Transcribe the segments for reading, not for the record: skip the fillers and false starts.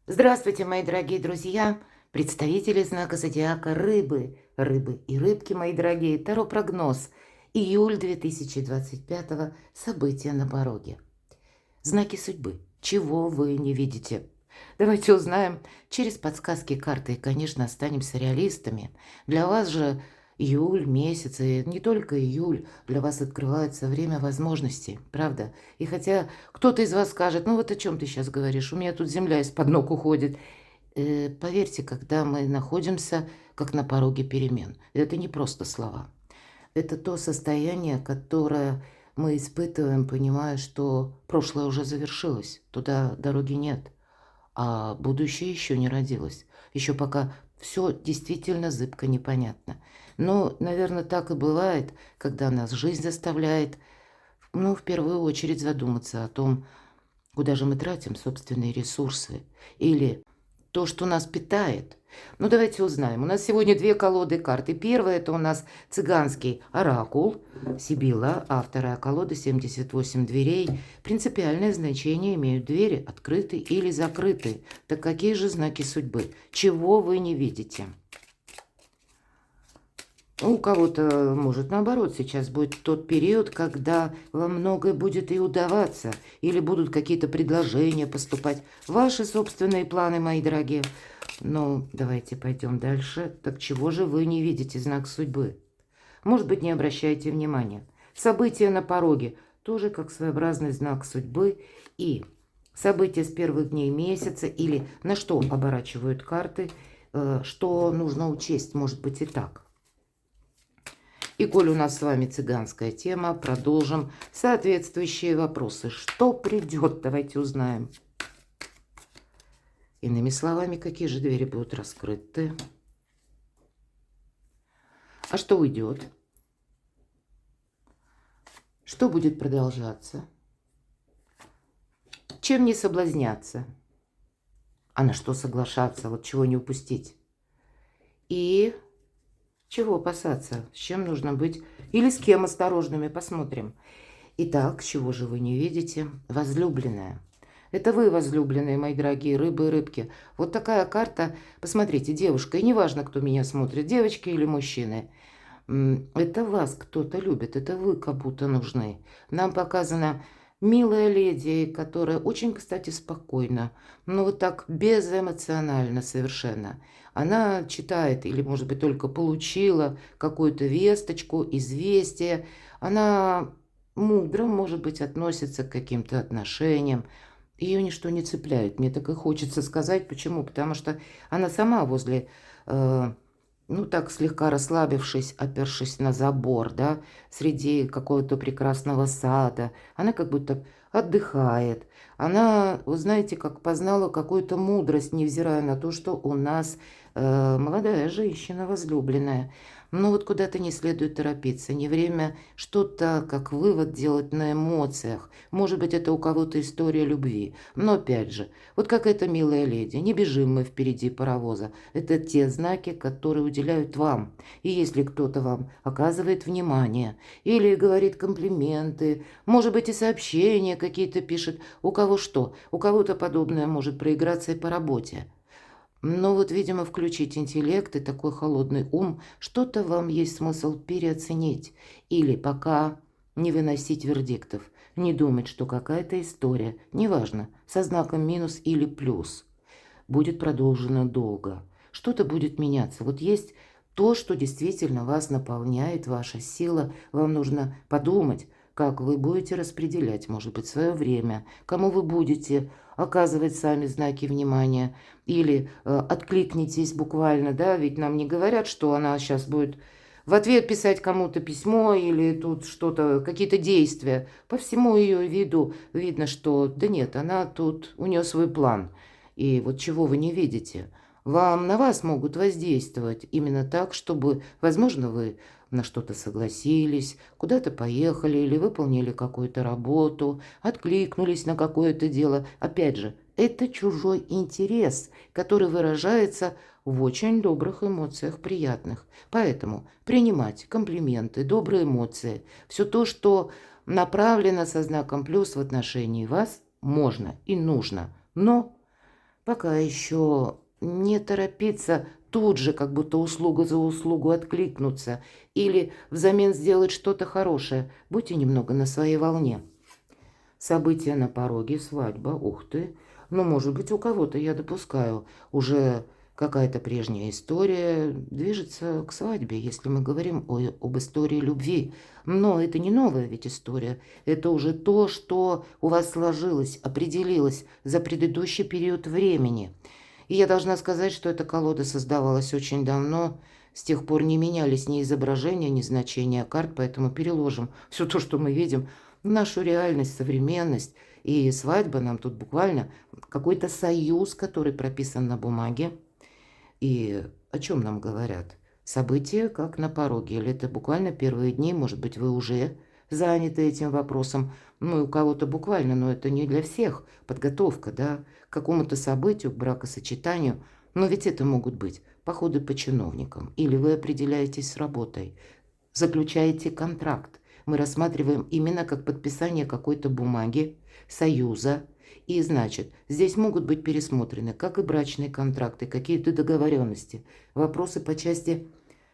Здравствуйте, мои дорогие друзья, представители знака зодиака Рыбы. Рыбы и рыбки, мои дорогие, Таро-прогноз. Июль 2025, события на пороге. Знаки судьбы. Чего вы не видите? Давайте узнаем через подсказки карты и, конечно, останемся реалистами. Для вас же июль месяц, и не только июль, для вас открывается время возможностей, правда? И хотя кто-то из вас скажет, ну вот о чем ты сейчас говоришь, у меня тут земля из-под ног уходит. Поверьте, когда мы находимся как на пороге перемен, это не просто слова. Это то состояние, которое мы испытываем, понимая, что прошлое уже завершилось, туда дороги нет, а будущее еще не родилось. Еще пока все действительно зыбко непонятно. Но, наверное, так и бывает, когда нас жизнь заставляет, в первую очередь задуматься о том, куда же мы тратим собственные ресурсы или то, что нас питает. Ну, давайте узнаем. У нас сегодня две колоды карт. И первая – это у нас цыганский оракул Сибила, а вторая колода «78 дверей». Принципиальное значение имеют двери, открыты или закрыты. Так какие же знаки судьбы? Чего вы не видите? У кого-то, может, наоборот, сейчас будет тот период, когда вам многое будет и удаваться, или будут какие-то предложения поступать. Ваши собственные планы, мои дорогие. Ну, давайте пойдем дальше. Так чего же вы не видите знак судьбы? Может быть, не обращайте внимания. События на пороге тоже как своеобразный знак судьбы. И события с первых дней месяца, или на что оборачивают карты, что нужно учесть, может быть и так. И коль у нас с вами цыганская тема, продолжим соответствующие вопросы. Что придет, давайте узнаем. Иными словами, какие же двери будут раскрыты? А что уйдет? Что будет продолжаться? Чем не соблазняться? А на что соглашаться? Вот чего не упустить? И чего опасаться? С чем нужно быть? Или с кем осторожными? Посмотрим. Итак, чего же вы не видите? Возлюбленная. Это вы, возлюбленные, мои дорогие рыбы и рыбки. Вот такая карта. Посмотрите, девушка, и неважно, кто меня смотрит, девочки или мужчины. Это вас кто-то любит, это вы как будто нужны. Нам показана милая леди, которая очень, кстати, спокойна, но вот так безэмоционально совершенно. Она читает или, может быть, только получила какую-то весточку, известие. Она мудро, может быть, относится к каким-то отношениям. Ее ничто не цепляет. Мне так и хочется сказать. Почему? Потому что она сама возле, так слегка расслабившись, опершись на забор, да, среди какого-то прекрасного сада, она как будто отдыхает. Она, вы знаете, как познала какую-то мудрость, невзирая на то, что у нас молодая женщина возлюбленная. Но вот куда-то не следует торопиться. Не время что-то, как вывод, делать на эмоциях. Может быть, это у кого-то история любви. Но опять же, вот как эта милая леди, не бежим мы впереди паровоза. Это те знаки, которые уделяют вам. И если кто-то вам оказывает внимание или говорит комплименты, может быть, и сообщения какие-то пишет, у кого что, у кого-то подобное может проиграться и по работе. Но вот, видимо, включить интеллект и такой холодный ум, что-то вам есть смысл переоценить. Или пока не выносить вердиктов, не думать, что какая-то история, неважно, со знаком минус или плюс, будет продолжена долго. Что-то будет меняться. Вот есть то, что действительно вас наполняет, ваша сила. Вам нужно подумать, как вы будете распределять, может быть, свое время, кому вы будете оказывать сами знаки внимания, или откликнитесь буквально, да, ведь нам не говорят, что она сейчас будет в ответ писать кому-то письмо или тут что-то, какие-то действия. По всему ее виду видно, что да нет, она тут, у нее свой план. И вот чего вы не видите? На вас могут воздействовать именно так, чтобы, возможно, вы на что-то согласились, куда-то поехали или выполнили какую-то работу, откликнулись на какое-то дело. Опять же, это чужой интерес, который выражается в очень добрых эмоциях, приятных. Поэтому принимать комплименты, добрые эмоции, все то, что направлено со знаком плюс в отношении вас, можно и нужно. Но пока еще не торопиться тут же, как будто услуга за услугу откликнуться или взамен сделать что-то хорошее. Будьте немного на своей волне. События на пороге, свадьба, ух ты. Ну, может быть, у кого-то, я допускаю, уже какая-то прежняя история движется к свадьбе, если мы говорим об истории любви. Но это не новая ведь история. Это уже то, что у вас сложилось, определилось за предыдущий период времени. И я должна сказать, что эта колода создавалась очень давно. С тех пор не менялись ни изображения, ни значения карт, поэтому переложим все то, что мы видим, в нашу реальность, современность. И свадьба нам тут буквально какой-то союз, который прописан на бумаге. И о чем нам говорят? События как на пороге. Или это буквально первые дни, может быть, вы уже заняты этим вопросом. Ну, и у кого-то буквально, но это не для всех. Подготовка, да, к какому-то событию, к бракосочетанию. Но ведь это могут быть походы по чиновникам. Или вы определяетесь с работой, заключаете контракт. Мы рассматриваем именно как подписание какой-то бумаги, союза. И, значит, здесь могут быть пересмотрены как и брачные контракты, какие-то договоренности, вопросы по части,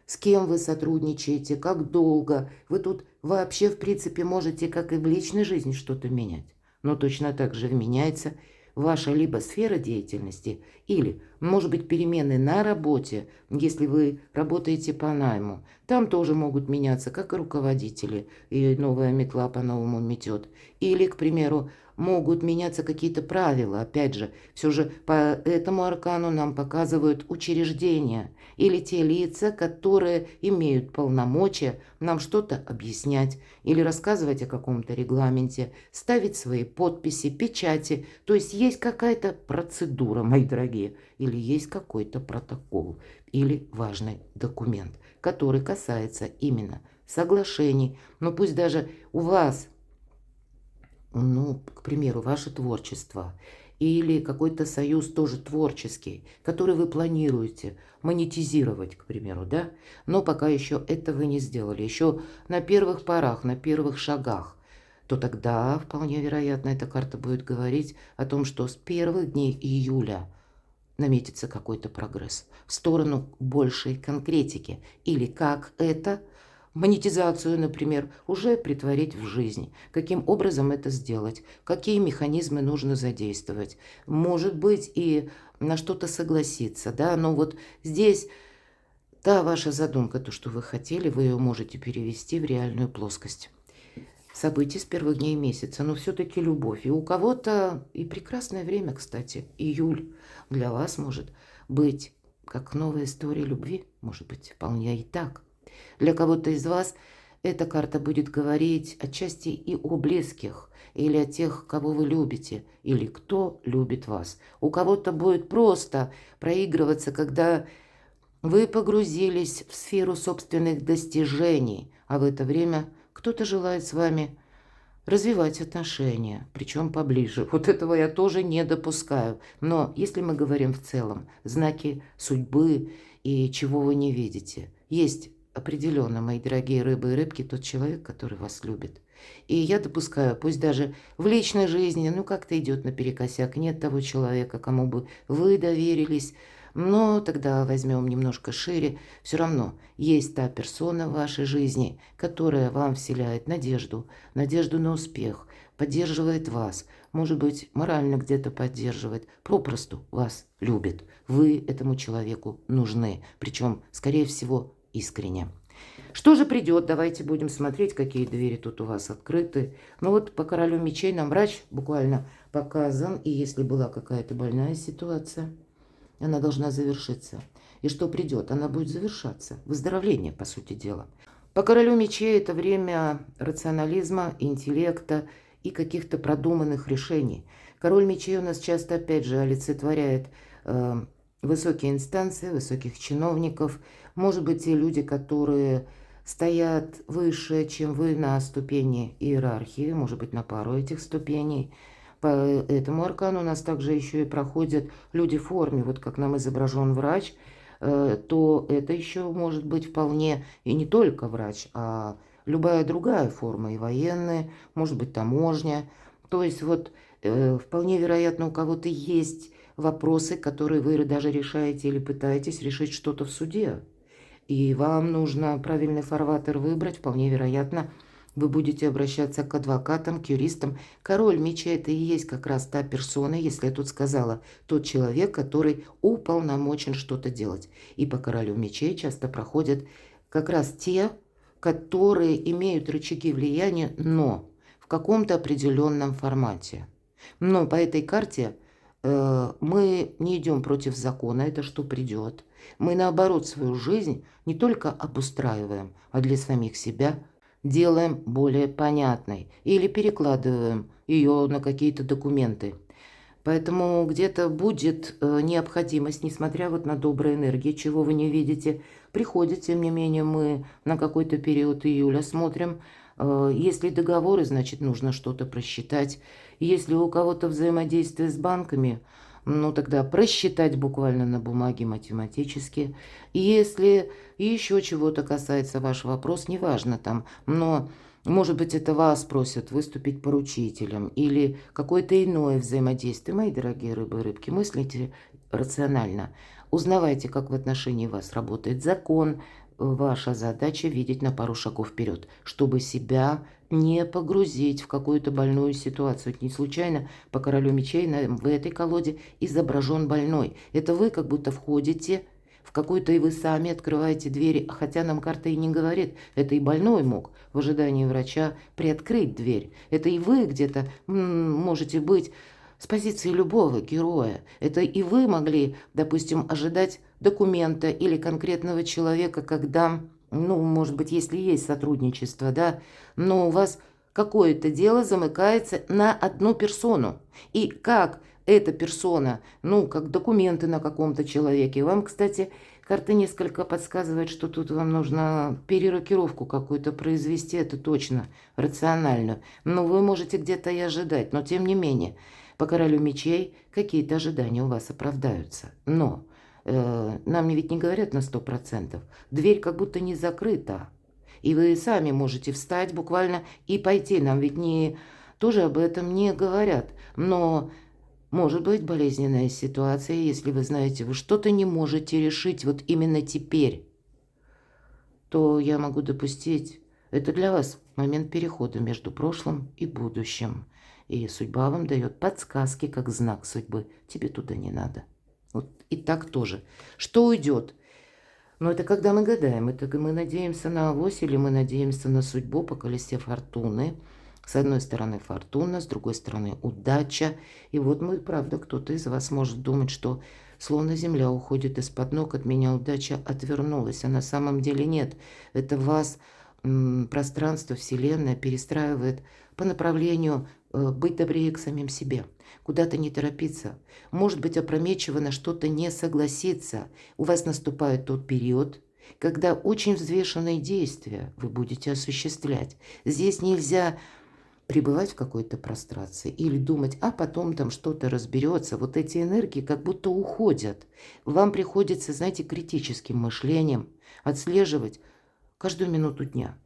с кем вы сотрудничаете, как долго. Вы тут вообще, в принципе, можете, как и в личной жизни, что-то менять. Но точно так же меняется ваша либо сфера деятельности, или, может быть, перемены на работе, если вы работаете по найму. Там тоже могут меняться, как и руководители, и новая метла по-новому метет. Или, к примеру, могут меняться какие-то правила. Опять же, все же по этому аркану нам показывают учреждения или те лица, которые имеют полномочия нам что-то объяснять или рассказывать о каком-то регламенте, ставить свои подписи, печати. То есть есть какая-то процедура, мои дорогие, или есть какой-то протокол, или важный документ, который касается именно соглашений. Но пусть даже у вас, ну, к примеру, ваше творчество или какой-то союз тоже творческий, который вы планируете монетизировать, к примеру, да, но пока еще этого не сделали, еще на первых порах, на первых шагах, то тогда вполне вероятно эта карта будет говорить о том, что с первых дней июля наметится какой-то прогресс в сторону большей конкретики. Или как это монетизацию, например, уже притворить в жизнь. Каким образом это сделать? Какие механизмы нужно задействовать? Может быть, и на что-то согласиться, да? Но вот здесь та ваша задумка, то, что вы хотели, вы ее можете перевести в реальную плоскость. События с первых дней месяца, но все-таки любовь. И у кого-то и прекрасное время, кстати, июль для вас может быть как новая история любви, может быть, вполне и так. Для кого-то из вас эта карта будет говорить отчасти и о близких, или о тех, кого вы любите, или кто любит вас. У кого-то будет просто проигрываться, когда вы погрузились в сферу собственных достижений, а в это время кто-то желает с вами развивать отношения, причем поближе. Вот этого я тоже не допускаю. Но если мы говорим в целом, знаки судьбы и чего вы не видите, есть определенно, мои дорогие рыбы и рыбки, тот человек, который вас любит. И я допускаю, пусть даже в личной жизни, ну как-то идет наперекосяк, нет того человека, кому бы вы доверились, но тогда возьмем немножко шире. Все равно есть та персона в вашей жизни, которая вам вселяет надежду, надежду на успех, поддерживает вас, может быть, морально где-то поддерживает, попросту вас любит. Вы этому человеку нужны, причем, скорее всего, искренне. Что же придет? Давайте будем смотреть, какие двери тут у вас открыты. Ну вот по королю мечей нам врач буквально показан. И если была какая-то больная ситуация, она должна завершиться. И что придет? Она будет завершаться. Выздоровление, по сути дела. По королю мечей это время рационализма, интеллекта и каких-то продуманных решений. Король мечей у нас часто, опять же, олицетворяет высокие инстанции, высоких чиновников. Может быть, те люди, которые стоят выше, чем вы на ступени иерархии, может быть, на пару этих ступеней. По этому аркану у нас также еще и проходят люди в форме, вот как нам изображен врач, то это еще может быть вполне и не только врач, а любая другая форма, и военная, может быть, таможня. То есть вот вполне вероятно, у кого-то есть вопросы, которые вы даже решаете или пытаетесь решить что-то в суде. И вам нужно правильный фарватер выбрать. Вполне вероятно, вы будете обращаться к адвокатам, к юристам. Король мечей – это и есть как раз та персона, если я тут сказала, тот человек, который уполномочен что-то делать. И по королю мечей часто проходят как раз те, которые имеют рычаги влияния, но в каком-то определенном формате. Но по этой карте мы не идем против закона, это что придет. Мы, наоборот, свою жизнь не только обустраиваем, а для самих себя делаем более понятной или перекладываем ее на какие-то документы. Поэтому где-то будет необходимость, несмотря вот на добрые энергии, чего вы не видите, приходит, тем не менее, мы на какой-то период июля смотрим. Если договоры, значит, нужно что-то просчитать. Если у кого-то взаимодействие с банками, ну тогда просчитать буквально на бумаге математически. Если еще чего-то касается ваш вопрос, неважно там, но может быть это вас просят выступить поручителем или какое-то иное взаимодействие. Мои дорогие рыбы и рыбки, мыслите рационально. Узнавайте, как в отношении вас работает закон. Ваша задача видеть на пару шагов вперед, чтобы себя не погрузить в какую-то больную ситуацию. Не случайно по королю мечей в этой колоде изображен больной. Это вы как будто входите в какую-то, и вы сами открываете двери, хотя нам карта и не говорит. Это и больной мог в ожидании врача приоткрыть дверь. Это и вы где-то можете быть с позиции любого героя. Это и вы могли, допустим, ожидать документа или конкретного человека, когда, ну, может быть, если есть сотрудничество, да, но у вас какое-то дело замыкается на одну персону. И как эта персона, ну, как документы на каком-то человеке. Вам, кстати, карта несколько подсказывает, что тут вам нужно перерокировку какую-то произвести, это точно, рациональную. Но вы можете где-то и ожидать, но тем не менее, по королю мечей какие-то ожидания у вас оправдаются. Но нам ведь не говорят на 100%. Дверь как будто не закрыта. И вы сами можете встать буквально и пойти. Нам ведь тоже об этом не говорят. Но может быть болезненная ситуация, если вы знаете, вы что-то не можете решить вот именно теперь, то я могу допустить, это для вас момент перехода между прошлым и будущим. И судьба вам дает подсказки, как знак судьбы. Тебе туда не надо. Вот и так тоже. Что уйдет? Но это когда мы гадаем. Это мы надеемся на авось или мы надеемся на судьбу по колесе фортуны. С одной стороны фортуна, с другой стороны удача. И вот мы, правда, кто-то из вас может думать, что словно земля уходит из-под ног, от меня удача отвернулась. А на самом деле нет. Это вас пространство, вселенная перестраивает по направлению быть добрее к самим себе. Куда-то не торопиться. Может быть, опрометчиво на что-то не согласиться. У вас наступает тот период, когда очень взвешенные действия вы будете осуществлять. Здесь нельзя пребывать в какой-то прострации или думать, а потом там что-то разберется. Вот эти энергии как будто уходят. Вам приходится, знаете, критическим мышлением отслеживать каждую минуту дня.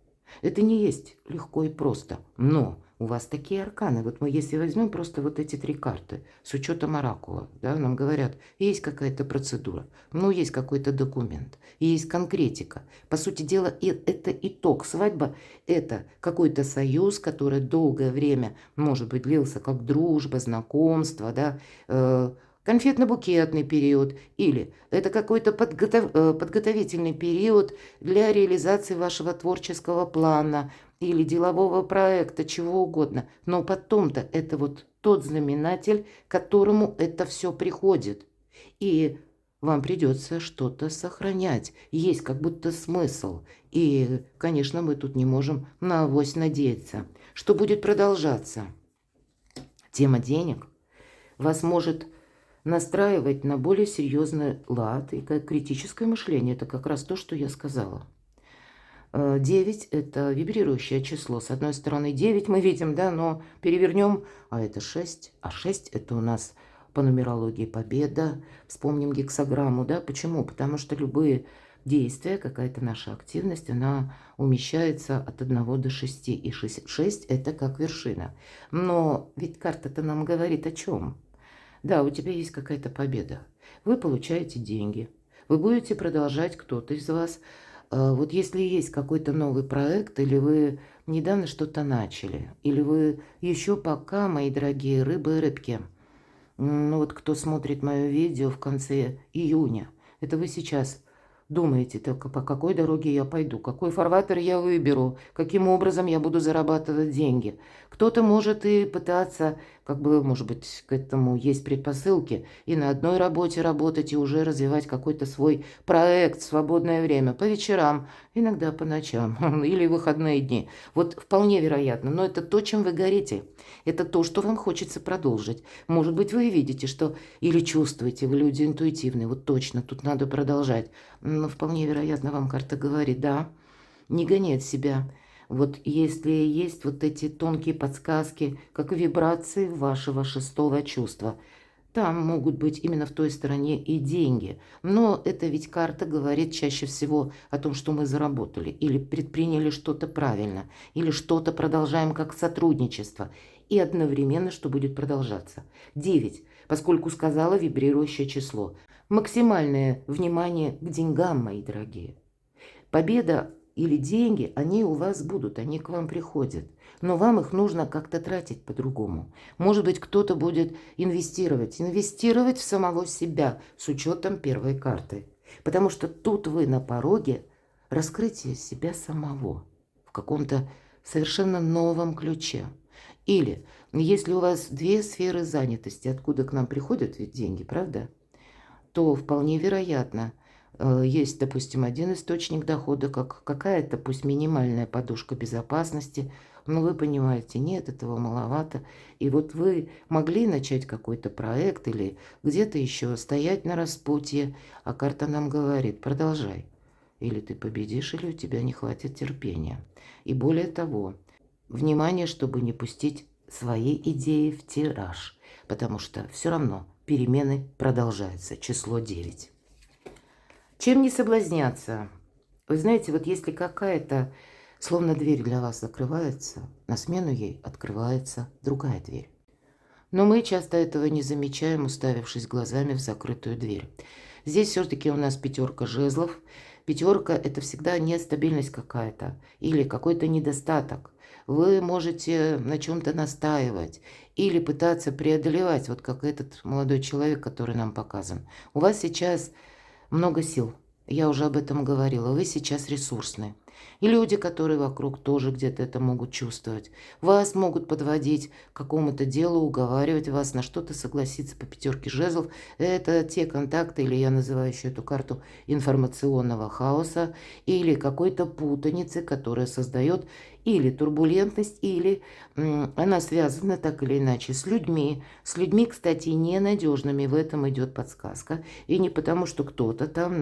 Это не есть легко и просто, но у вас такие арканы. Вот мы, если возьмем просто вот эти 3 карты, с учетом оракула, да, нам говорят, есть какая-то процедура, ну, есть какой-то документ, есть конкретика. По сути дела, это итог. Свадьба – это какой-то союз, который долгое время, может быть, длился как дружба, знакомство, да, конфетно-букетный период, или это какой-то подготовительный период для реализации вашего творческого плана или делового проекта, чего угодно. Но потом-то это вот тот знаменатель, к которому это все приходит. И вам придется что-то сохранять. Есть как будто смысл. И, конечно, мы тут не можем на авось надеяться, что будет продолжаться. Тема денег вас может настраивать на более серьезный лад и критическое мышление. Это как раз то, что я сказала. 9 – это вибрирующее число. С одной стороны 9 мы видим, да, но перевернем, а это 6. А 6 – это у нас по нумерологии победа. Вспомним гексаграмму, да. Почему? Потому что любые действия, какая-то наша активность, она умещается от 1 до 6. И 6 – это как вершина. Но ведь карта-то нам говорит о чем? Да, у тебя есть какая-то победа. Вы получаете деньги. Вы будете продолжать, кто-то из вас. Вот если есть какой-то новый проект, или вы недавно что-то начали, или вы еще пока, мои дорогие рыбы и рыбки, ну вот кто смотрит мое видео в конце июня, это вы сейчас думаете только, по какой дороге я пойду, какой фарватер я выберу, каким образом я буду зарабатывать деньги. Кто-то может и пытаться, как бы, может быть, к этому есть предпосылки, и на одной работе работать, и уже развивать какой-то свой проект в свободное время, по вечерам, иногда по ночам или выходные дни. Вот вполне вероятно, но это то, чем вы горите. Это то, что вам хочется продолжить. Может быть, вы видите, что или чувствуете, вы люди интуитивные, вот точно, тут надо продолжать. Но вполне вероятно, вам карта говорит, да, не гони от себя. Вот если есть вот эти тонкие подсказки, как вибрации вашего шестого чувства, там могут быть именно в той стороне и деньги. Но это ведь карта говорит чаще всего о том, что мы заработали или предприняли что-то правильно, или что-то продолжаем как сотрудничество. И одновременно, что будет продолжаться. 9, поскольку сказала вибрирующее число. Максимальное внимание к деньгам, мои дорогие. Победа или деньги, они у вас будут, они к вам приходят. Но вам их нужно как-то тратить по-другому. Может быть, кто-то будет инвестировать в самого себя с учетом первой карты. Потому что тут вы на пороге раскрытия себя самого в каком-то совершенно новом ключе. Или, если у вас две сферы занятости, откуда к нам приходят ведь деньги, правда? То вполне вероятно, есть, допустим, один источник дохода, как какая-то, пусть минимальная подушка безопасности, но вы понимаете, нет, этого маловато. И вот вы могли начать какой-то проект или где-то еще стоять на распутье, а карта нам говорит, продолжай. Или ты победишь, или у тебя не хватит терпения. И более того, внимание, чтобы не пустить свои идеи в тираж, потому что все равно перемены продолжаются. Число 9. Чем не соблазняться? Вы знаете, вот если какая-то, словно дверь для вас закрывается, на смену ей открывается другая дверь. Но мы часто этого не замечаем, уставившись глазами в закрытую дверь. Здесь все-таки у нас пятерка жезлов. Пятерка – это всегда нестабильность какая-то или какой-то недостаток. Вы можете на чем-то настаивать или пытаться преодолевать, вот как этот молодой человек, который нам показан. У вас сейчас много сил. Я уже об этом говорила. Вы сейчас ресурсны. И люди, которые вокруг, тоже где-то это могут чувствовать. Вас могут подводить к какому-то делу, уговаривать вас на что-то согласиться по пятерке жезлов. Это те контакты, или я называю еще эту карту информационного хаоса, или какой-то путаницы, которая создает или турбулентность, или она связана так или иначе с людьми. С людьми, кстати, ненадежными. В этом идет подсказка. И не потому, что кто-то там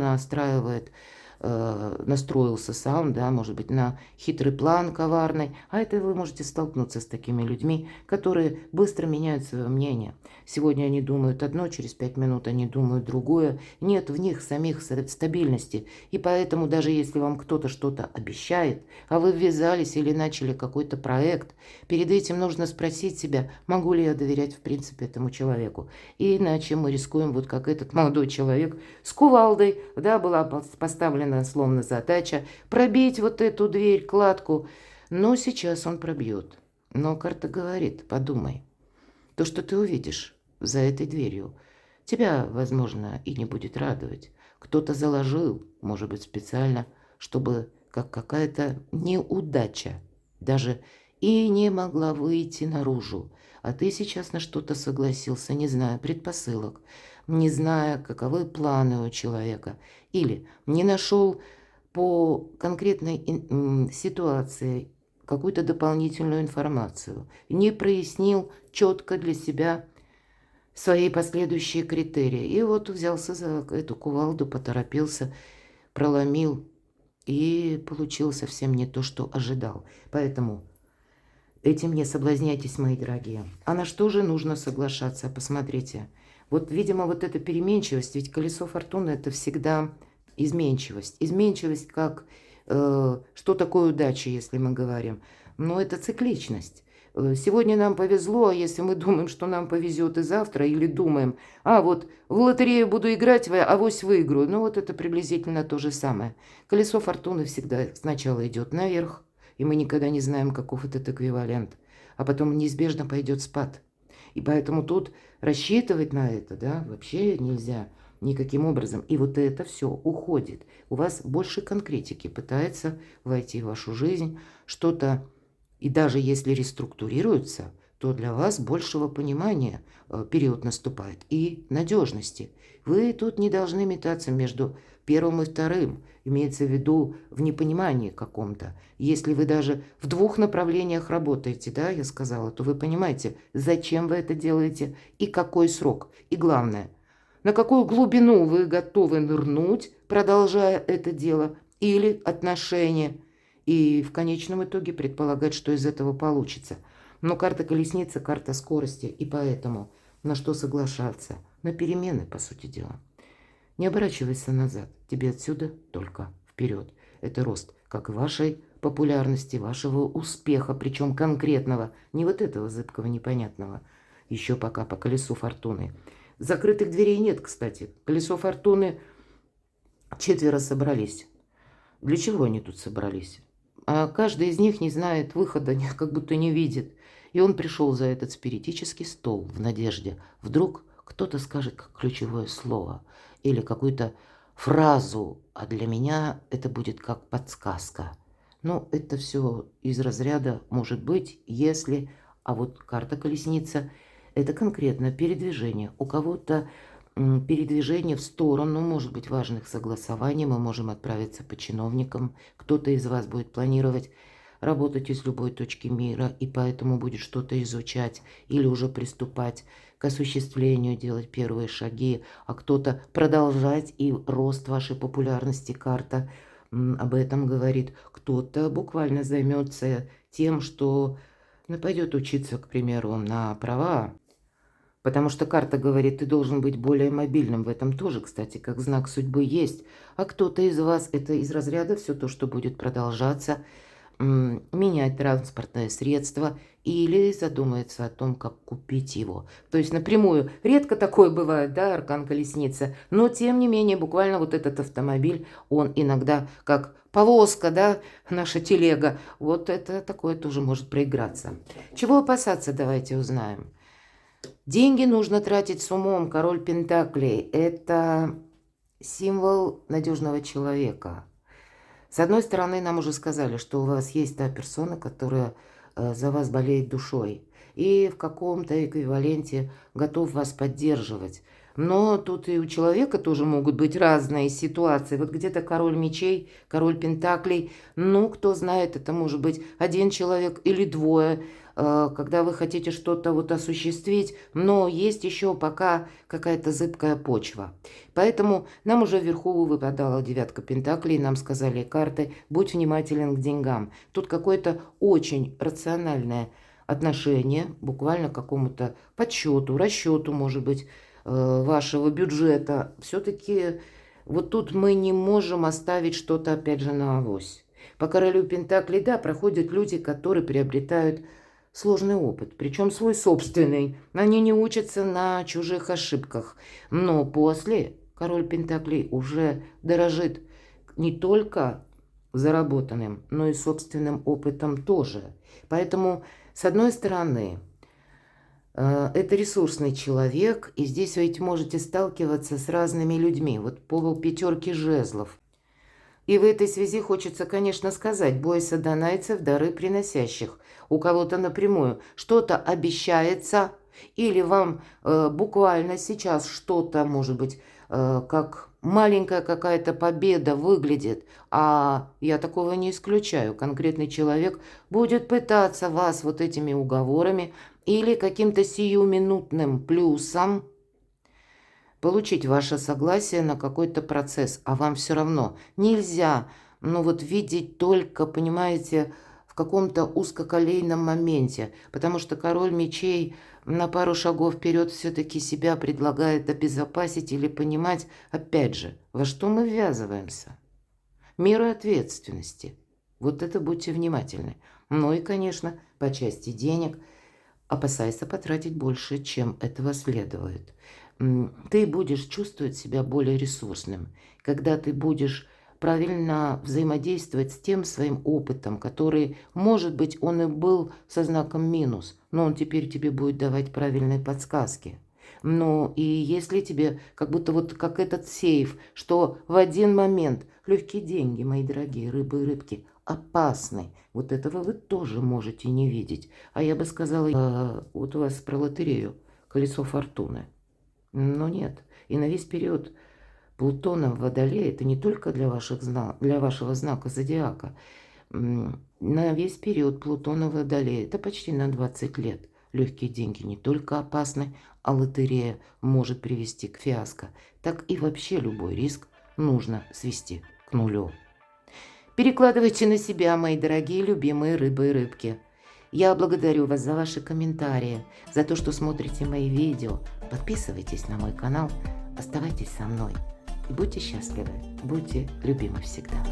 настроился сам, да, может быть, на хитрый план коварный, а это вы можете столкнуться с такими людьми, которые быстро меняют свое мнение. Сегодня они думают одно, через 5 минут они думают другое. Нет в них самих стабильности. И поэтому даже если вам кто-то что-то обещает, а вы ввязались или начали какой-то проект, перед этим нужно спросить себя, могу ли я доверять в принципе этому человеку. И иначе мы рискуем, вот как этот молодой человек с кувалдой, да, была поставлена словно задача пробить вот эту дверь, кладку. Но сейчас он пробьет. Но карта говорит, подумай. То, что ты увидишь за этой дверью, тебя, возможно, и не будет радовать. Кто-то заложил, может быть, специально, чтобы как какая-то неудача даже и не могла выйти наружу. А ты сейчас на что-то согласился, не зная предпосылок, не зная, каковы планы у человека, или не нашел по конкретной ситуации какую-то дополнительную информацию, не прояснил четко для себя свои последующие критерии. И вот взялся за эту кувалду, поторопился, проломил и получил совсем не то, что ожидал. Поэтому этим не соблазняйтесь, мои дорогие. А на что же нужно соглашаться? Посмотрите. Вот, видимо, вот эта переменчивость, ведь колесо фортуны – это всегда изменчивость. Изменчивость как, что такое удача, если мы говорим? Но это цикличность. Сегодня нам повезло, а если мы думаем, что нам повезет и завтра, или думаем, а вот в лотерею буду играть, авось выиграю. Ну вот это приблизительно то же самое. Колесо фортуны всегда сначала идет наверх, и мы никогда не знаем, каков этот эквивалент, а потом неизбежно пойдет спад. И поэтому тут рассчитывать на это, да, вообще нельзя никаким образом. И вот это все уходит. У вас больше конкретики пытается войти в вашу жизнь, что-то. И даже если реструктурируется, то для вас большего понимания период наступает и надежности. Вы тут не должны метаться между первым и вторым, имеется в виду в непонимании каком-то. Если вы даже в двух направлениях работаете, да, я сказала, то вы понимаете, зачем вы это делаете и какой срок. И главное, на какую глубину вы готовы нырнуть, продолжая это дело, или отношения. И в конечном итоге предполагать, что из этого получится. Но карта колесницы, карта скорости, и поэтому на что соглашаться? На перемены, по сути дела. Не оборачивайся назад, тебе отсюда только вперед. Это рост как вашей популярности, вашего успеха, причем конкретного, не вот этого зыбкого, непонятного, еще пока по колесу фортуны. Закрытых дверей нет, кстати. Колесо фортуны 4 собрались. Для чего они тут собрались? А каждый из них не знает выхода, как будто не видит. И он пришел за этот спиритический стол в надежде. Вдруг кто-то скажет как ключевое слово или какую-то фразу, а для меня это будет как подсказка. Ну, это все из разряда может быть, если... А вот карта колесница – это конкретно передвижение. У кого-то передвижение в сторону, может быть, важных согласований. Мы можем отправиться по чиновникам. Кто-то из вас будет планировать работать из любой точки мира, и поэтому будет что-то изучать или уже приступать к осуществлению, делать первые шаги, а кто-то продолжать, и рост вашей популярности, карта об этом говорит. Кто-то буквально займется тем, что пойдет учиться, к примеру, на права. Потому что карта говорит, ты должен быть более мобильным. В этом тоже, кстати, как знак судьбы есть. А кто-то из вас, это из разряда все то, что будет продолжаться, менять транспортное средство или задумается о том, как купить его. То есть напрямую. Редко такое бывает, да, аркан колесница. Но, тем не менее, буквально вот этот автомобиль, он иногда как повозка, да, наша телега. Вот это такое тоже может проиграться. Чего опасаться, давайте узнаем. Деньги нужно тратить с умом. Король Пентаклей – это символ надежного человека. С одной стороны, нам уже сказали, что у вас есть та персона, которая за вас болеет душой и в каком-то эквиваленте готов вас поддерживать. Но тут и у человека тоже могут быть разные ситуации. Вот где-то король мечей, король пентаклей. Ну, кто знает, это может быть один человек или двое, когда вы хотите что-то вот осуществить, но есть еще пока какая-то зыбкая почва. Поэтому нам уже вверху выпадала 9 пентаклей, нам сказали карты, будь внимателен к деньгам. Тут какое-то очень рациональное отношение, буквально к какому-то подсчету, расчету, может быть, вашего бюджета. Все-таки вот тут мы не можем оставить что-то, опять же, на авось. По королю пентаклей, да, проходят люди, которые приобретают сложный опыт, причем свой собственный. Они не учатся на чужих ошибках. Но после король пентаклей уже дорожит не только заработанным, но и собственным опытом тоже. Поэтому, с одной стороны, это ресурсный человек, и здесь вы ведь можете сталкиваться с разными людьми. Вот по 5 жезлов. И в этой связи хочется, конечно, сказать, бойся донайцев, дары приносящих. У кого-то напрямую что-то обещается, или вам буквально сейчас что-то, может быть, как маленькая какая-то победа выглядит, а я такого не исключаю. Конкретный человек будет пытаться вас вот этими уговорами или каким-то сиюминутным плюсом получить ваше согласие на какой-то процесс, а вам все равно нельзя, ну вот видеть только, понимаете, в каком-то узкоколейном моменте, потому что король мечей на пару шагов вперед все-таки себя предлагает обезопасить или понимать, опять же, во что мы ввязываемся. Меры ответственности. Вот это будьте внимательны. Ну и, конечно, по части денег опасайся потратить больше, чем этого следует. Ты будешь чувствовать себя более ресурсным, когда ты будешь правильно взаимодействовать с тем своим опытом, который, может быть, он и был со знаком минус, но он теперь тебе будет давать правильные подсказки. Ну, и если тебе как будто вот как этот сейф, что в один момент легкие деньги, мои дорогие рыбы и рыбки, опасны. Вот этого вы тоже можете не видеть. А я бы сказала, вот у вас про лотерею, колесо фортуны. Но нет. И на весь период Плутона в Водолее, это не только для вашего знака зодиака. На весь период Плутона в Водолее, это почти на 20 лет. Легкие деньги не только опасны, а лотерея может привести к фиаско. Так и вообще любой риск нужно свести к нулю. Перекладывайте на себя, мои дорогие любимые рыбы и рыбки. Я благодарю вас за ваши комментарии, за то, что смотрите мои видео. Подписывайтесь на мой канал, оставайтесь со мной и будьте счастливы, будьте любимы всегда.